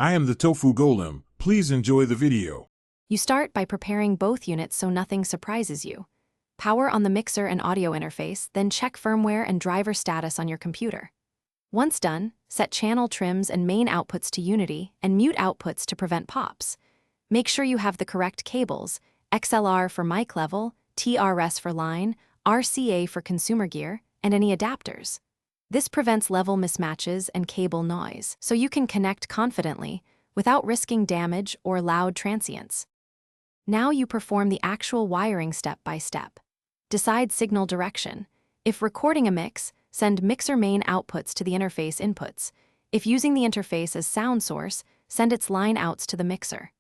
I am the Tofu Golem. Please enjoy the video. You start by preparing both units so nothing surprises you. Power on the mixer and audio interface, then check firmware and driver status on your computer. Once done, set channel trims and main outputs to Unity and mute outputs to prevent pops. Make sure you have the correct cables: XLR for mic level, TRS for line, RCA for consumer gear, and any adapters. This prevents level mismatches and cable noise, so you can connect confidently without risking damage or loud transients. Now you perform the actual wiring step by step. Decide signal direction. If recording a mix, send mixer main outputs to the interface inputs. If using the interface as sound source, send its line outs to the mixer.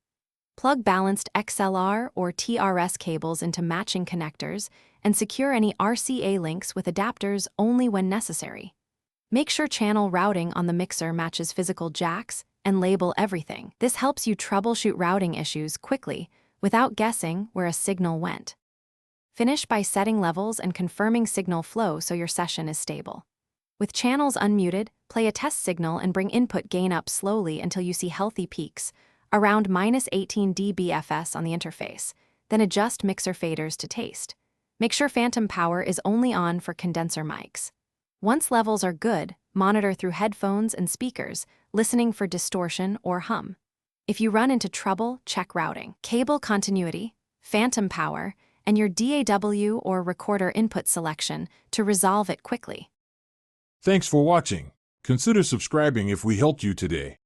Plug balanced XLR or TRS cables into matching connectors and secure any RCA links with adapters only when necessary. Make sure channel routing on the mixer matches physical jacks and label everything. This helps you troubleshoot routing issues quickly without guessing where a signal went. Finish by setting levels and confirming signal flow so your session is stable. With channels unmuted, play a test signal and bring input gain up slowly until you see healthy peaks, around -18 dBFS on the interface. Then adjust mixer faders to taste. Make sure phantom power is only on for condenser mics. Once levels are good, monitor through headphones and speakers, listening for distortion or hum. If you run into trouble, check routing, cable continuity, phantom power, and your DAW or recorder input selection to resolve it quickly. Thanks for watching. Consider subscribing if we helped you today.